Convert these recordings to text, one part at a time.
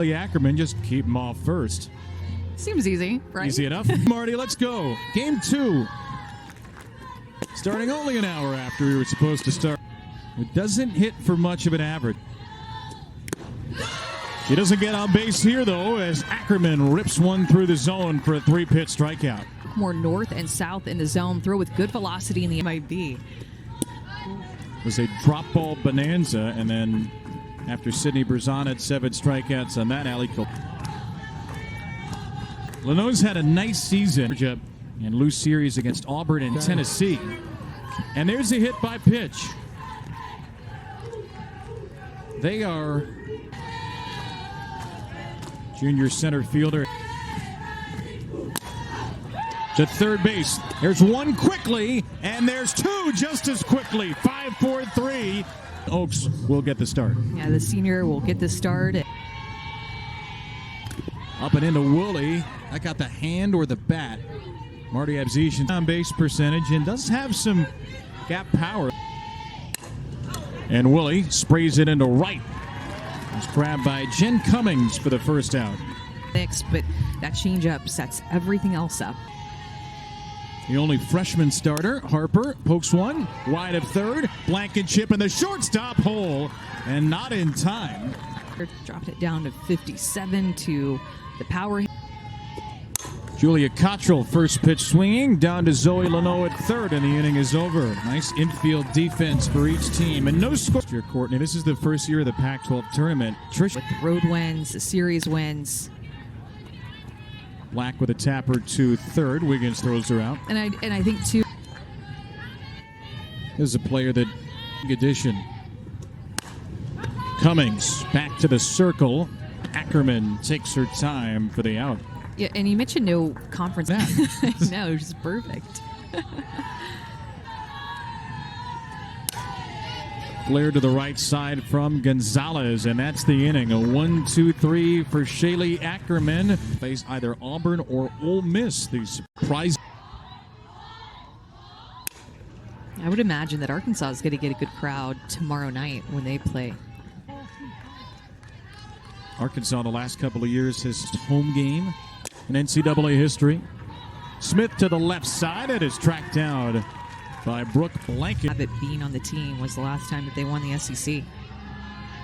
Ackerman, just keep him off first. Seems easy, right? Easy enough. Marty, let's go. Game 2. Starting only an hour after we were supposed to start. It doesn't hit for much of an average. He doesn't get on base here, though, as Ackerman rips one through the zone for a 3-pitch strikeout. More north and south in the zone. Throw with good velocity in the MIB. It was a drop ball bonanza, and then after Sidney Berzon had 7 strikeouts on that alley. Lano's had a nice season and loose series against Auburn and Tennessee. And there's a hit by pitch. They are junior center fielder to third base. There's one quickly, and there's 2 just as quickly. 5-4-3. Oaks will get the start. Yeah, the senior will get the start. Up and into Woolley. I got the hand or the bat. Marty Abzetian on base percentage and does have some gap power. And Woolley sprays it into right. It's grabbed by Jen Cummings for the first out. But that changeup sets everything else up. The only freshman starter, Harper, pokes one wide of third. Blankenship in the shortstop hole, and not in time. Dropped it down to 57 to the power. Julia Cottrell, first pitch swinging, down to Zoe Lano at third, and the inning is over. Nice infield defense for each team, and no score. Courtney, this is the first year of the Pac-12 tournament. Trish with the road wins, the series wins. Black with a tapper to third. Wiggins throws her out. And I think too. This is a player that addition. Cummings back to the circle. Ackerman takes her time for the out. Yeah, and you mentioned no conference. No, it was just perfect. Flare to the right side from Gonzalez, and that's the inning. A 1-2-3 for Shaylee Ackerman. Face either Auburn or Ole Miss. The surprise. I would imagine that Arkansas is going to get a good crowd tomorrow night when they play. Arkansas, the last couple of years, his home game in NCAA history. Smith to the left side. It is tracked down by Brooke Blanket. Abbott being on the team was the last time that they won the SEC.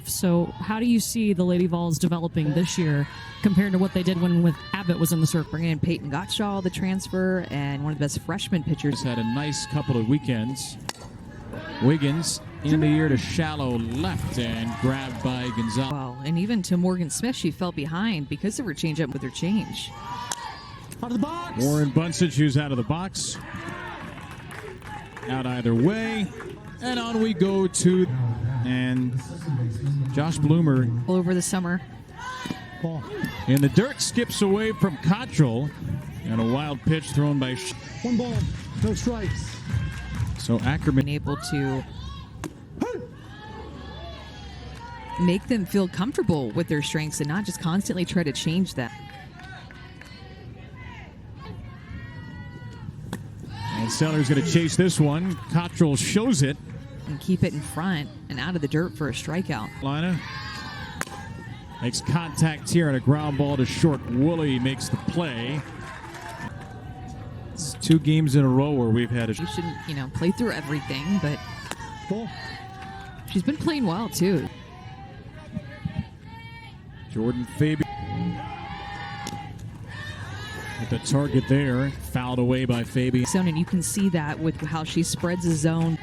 So how do you see the Lady Vols developing this year compared to what they did when with Abbott was in the circle? Bringing in Peyton Gottschall, the transfer, and one of the best freshman pitchers. Had a nice couple of weekends. Wiggins in the air to shallow left and grabbed by Gonzalez. Well, and even to Morgan Smith, she fell behind because of her changeup with her change. Out of the box. Warren Bunsich, who's out of the box. Out either way. And on we go to, and Josh Bloomer. All over the summer. In the dirt, skips away from Cottrell. And a wild pitch thrown by... 1 ball, no strikes. So Ackerman able to make them feel comfortable with their strengths and not just constantly try to change them. And Seller's going to chase this one. Cottrell shows it. And keep it in front and out of the dirt for a strikeout. Lina makes contact here on a ground ball to short. Woolley makes the play. It's 2 games in a row where we've had a... You shouldn't, play through everything, but she's been playing well, too. Jordan Fabian with the target there. Fouled away by Fabian. And you can see that with how she spreads the zone.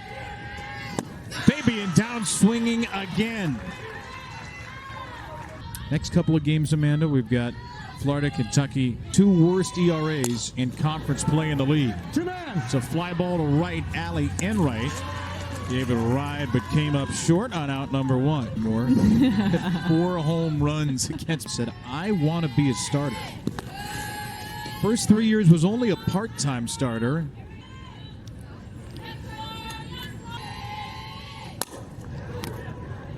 Fabian down swinging again. Next couple of games, Amanda, we've got Florida, Kentucky, 2 worst ERAs in conference play in the league. It's a fly ball to right, alley and right. Gave it a ride, but came up short on out number 1. More 4 home runs against. Said, I want to be a starter. First 3 years was only a part-time starter.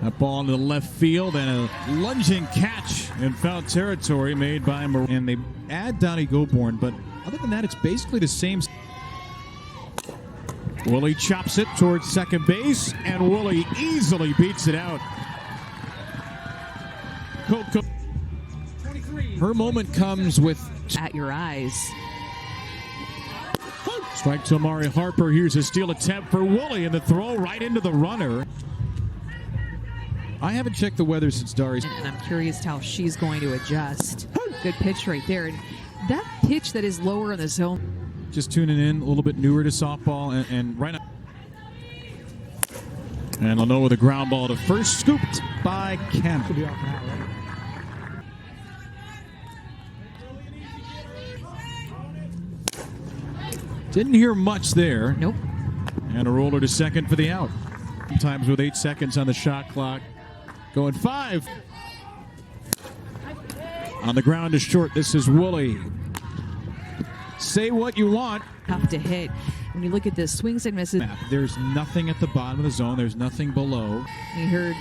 That ball into the left field and a lunging catch in foul territory made by Mar. And they add Donnie Goborn, but other than that, it's basically the same. Woolley chops it towards second base, and Woolley easily beats it out. Her moment comes with At your eyes. strike to Amari Harper. Here's a steal attempt for Woolley, and the throw right into the runner. I haven't checked the weather since Darius. And I'm curious how she's going to adjust. Good pitch right there. And that pitch that is lower in the zone. Just tuning in, a little bit newer to softball, and right now. And Leno with a ground ball to first, scooped by Cannon. Should be off now, right? Didn't hear much there. Nope. And a roller to second for the out. Sometimes with 8 seconds on the shot clock. Going 5. On the ground to short. This is Woolley. Say what you want. Tough to hit. When you look at this swings and misses, There's nothing at the bottom of the zone. There's nothing below. you heard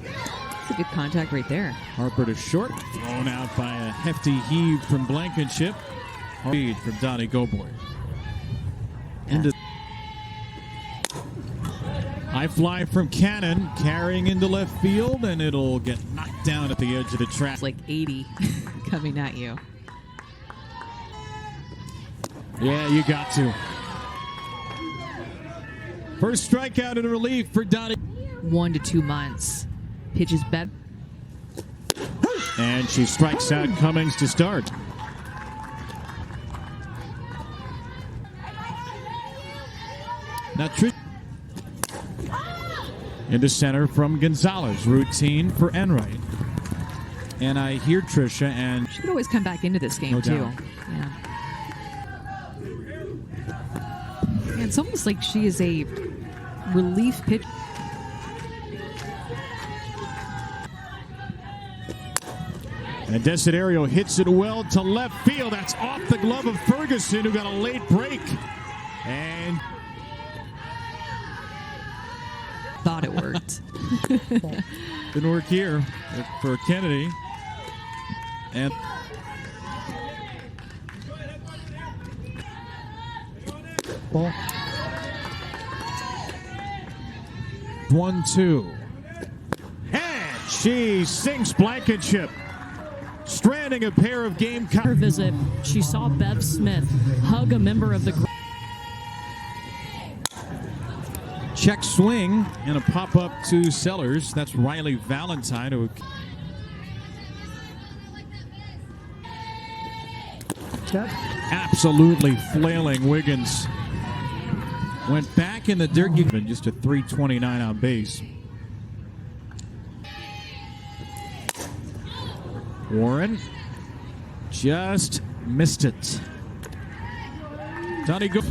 it's a good contact right there. Harper to short. Thrown out by a hefty heave from Blankenship. Lead from Donnie Goboy. Into high fly from Cannon, carrying into left field, and it'll get knocked down at the edge of the track. It's like 80 coming at you. Yeah, you got to. First strikeout in relief for Donnie. 1 to 2 months. Pitches better. And she strikes out Cummings to start. Now, into center from Gonzalez. Routine for Enright. And I hear Trisha, and She could always come back into this game, No too. doubt. Yeah. And it's almost like she is a relief pitch. And Desiderio hits it well to left field. That's off the glove of Ferguson, who got a late break. And Thought it worked. didn't work here for Kennedy. And Ball. 1-2. And she sinks Blankenship, stranding a pair of Her Gamecock. visit, she saw Bev Smith hug a member of the group. Check swing and a pop up to Sellers. That's Riley Valentine, who Check. absolutely flailing Wiggins. Went back in the dirt, just a 329 on base. Warren just missed it. Donnie go.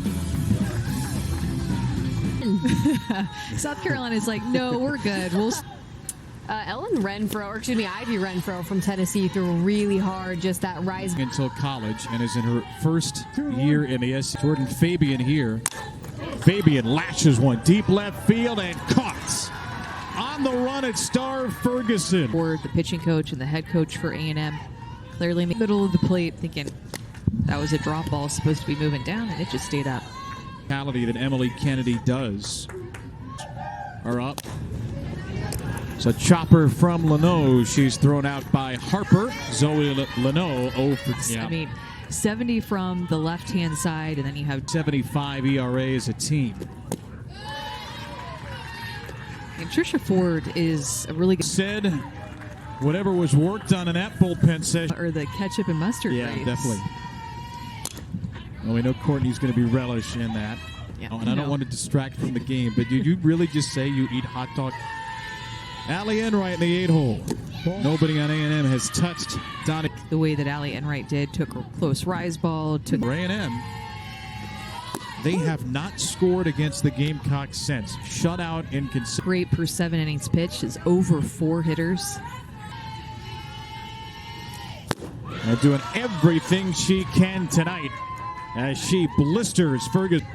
South Carolina's like, no, we're good. We'll. Ellen Renfro, or excuse me, Ivy Renfro from Tennessee threw really hard, just that rise. Until college, and is in her first year in the SEC. Jordan Fabian here. Fabian lashes one deep left field and caught. On the run at Star Ferguson. Or the pitching coach and the head coach for A&M clearly in the middle of the plate thinking that was a drop ball supposed to be moving down, and it just stayed up. That Emily Kennedy does are up. So chopper from Leno. She's thrown out by Harper. Zoe Leno 0 for I mean, 70 from the left-hand side, and then you have 75 ERA as a team. and Trisha Ford is a really good Said whatever was worked on in that bullpen session. or the ketchup and mustard Yeah, race. definitely. Well, we know Courtney's going to be relish in that. Yeah. Oh, and I don't No. want to distract from the game, but did you really just say you eat hot dog? Allie Enright in the 8-hole. Nobody on A&M has touched Donnie. The way that Allie Enright did, took a close rise ball, took For A&M, they have not scored against the Gamecocks since. Shutout in great per 7 innings pitched, is over 4 hitters. and doing everything she can tonight as she blisters Ferguson.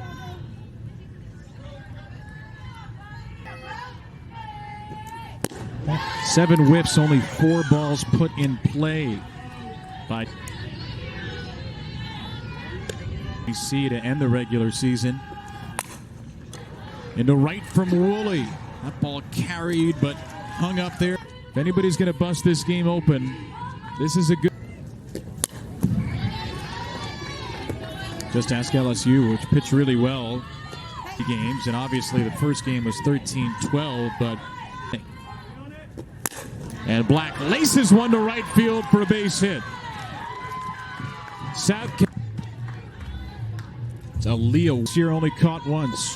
Seven whiffs, only 4 balls put in play by BC to end the regular season. Into right from Woolley. That ball carried but hung up there. If anybody's going to bust this game open, this is a good. Just ask LSU, which pitched really well games, and obviously the first game was 13-12, but and Black laces one to right field for a base hit. South so Leo this year only caught once.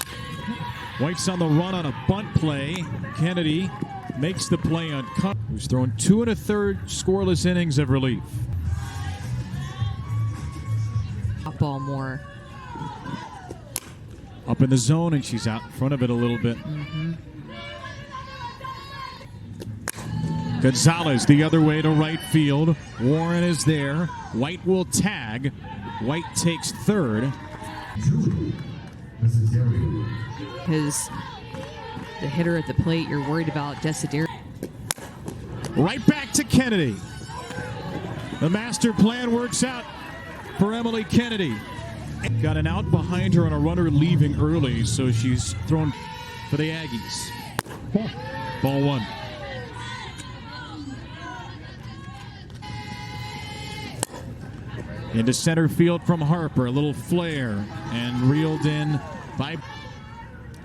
White's on the run on a bunt play. Kennedy makes the play on cut. Who's thrown 2 1/3 scoreless innings of relief. Ball more. Up in the zone, and she's out in front of it a little bit. Gonzalez the other way to right field. Warren is there. White will tag. White takes third. Because the hitter at the plate, you're worried about Desideri. Right back to Kennedy. The master plan works out for Emily Kennedy. Got an out behind her and a runner leaving early, so she's thrown for the Aggies. Ball 1. Into center field from Harper. A little flare and reeled in by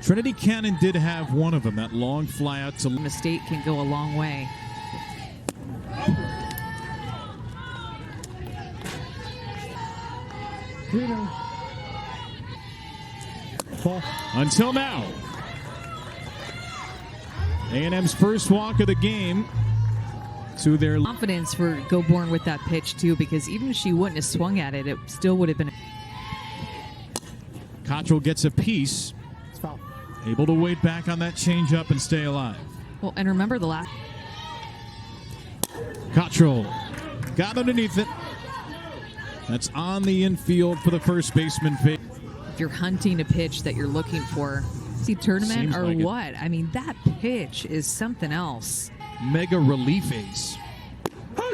Trinity Cannon. Did have one of them, that long fly out to Mistake can go a long way. Ball. Until now. A&M's first walk of the game to their Confidence for Goborn with that pitch, too, because even if she wouldn't have swung at it, it still would have been. Cottrell gets a piece. It's foul. Able to wait back on that changeup and stay alive. Well, and remember the last. Cottrell got underneath it. That's on the infield for the first baseman. If you're hunting a pitch that you're looking for, see tournament Seems or like it. what? I mean, that pitch is something else. Mega relief ace.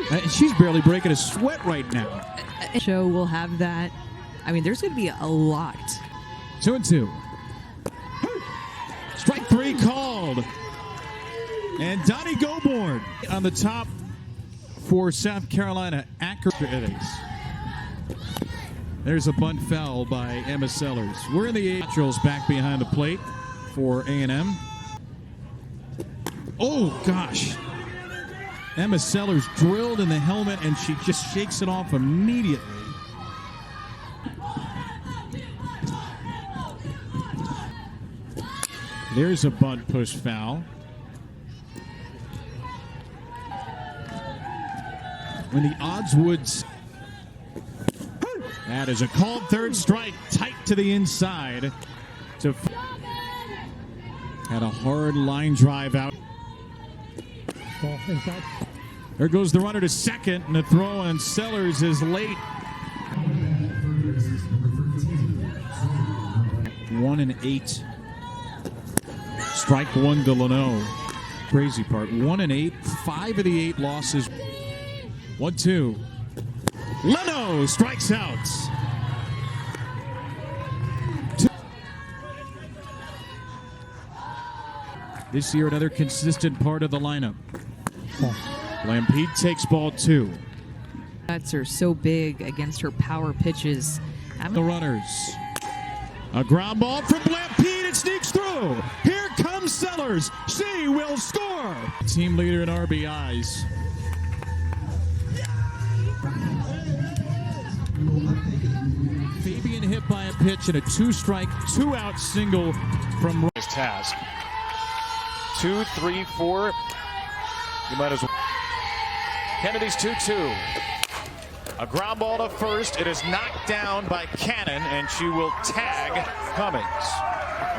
And she's barely breaking a sweat right now. Show will have that. I mean, there's going to be a lot. 2-2. Strike 3 called. And Donnie Goborn on the top for South Carolina. Accurate innings. There's a bunt foul by Emma Sellers. We're in the Naturals back behind the plate for A&M. Oh, gosh. Emma Sellers drilled in the helmet, and she just shakes it off immediately. There's a bunt push foul. When the odds would... That is a called third strike, tight to the inside. Had a hard line drive out. Ball inside. There goes the runner to second, and the throw on Sellers is late. 1-8. Strike 1 to Leno. Crazy part. 1-8. 5 of the 8 losses. 1-2. Leno strikes out. This year, another consistent part of the lineup. Ball. Lampede takes ball 2. Cuts are so big against her power pitches. The runners. A ground ball from Lampede. It sneaks through. Here comes Sellers. She will score. Team leader in RBIs. Fabian hit by a pitch and a 2-strike, 2-out single from his task. 2, 3, 4. You might as well. Kennedy's 2-2. A ground ball to first. It is knocked down by Cannon, and she will tag Cummings.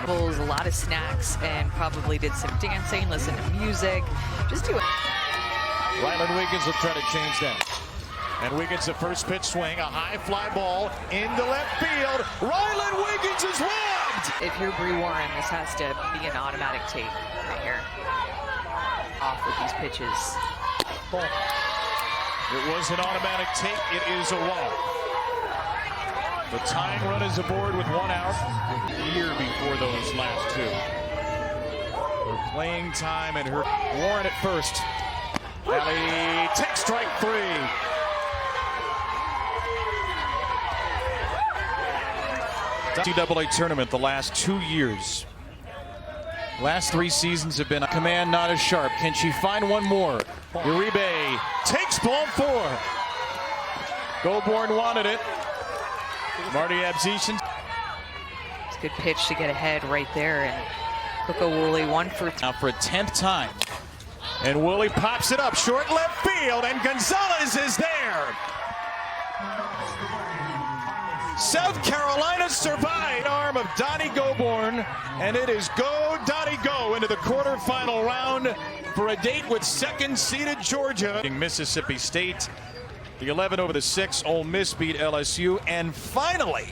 Pulls a lot of snacks and probably did some dancing, listen to music, just do it. Ryland Wiggins will try to change that. And Wiggins, the first pitch swing, a high fly ball into left field. Ryland Wiggins is robbed! If you're Bree Warren, this has to be an automatic take right here. Off with these pitches. Ball. It was an automatic take. It is a walk. The tying run is aboard with 1 out. A year before those last 2. Her playing time and her Warren at first. Allie takes strike 3. NCAA tournament the last 2 years. Last 3 seasons have been a command not as sharp. Can she find one more? Uribe takes ball 4. Goborn wanted it. Marty Abzetian. It's a good pitch to get ahead right there. And Coco Woolley 1 for 3. Now for a 10th time. And Woolley pops it up short left field, and Gonzalez is there. South Carolina survived arm of Donnie Goborn, and it is go Donnie go into the quarterfinal round for a date with second-seeded Georgia. Mississippi State, the 11 over the 6. Ole Miss beat LSU, and finally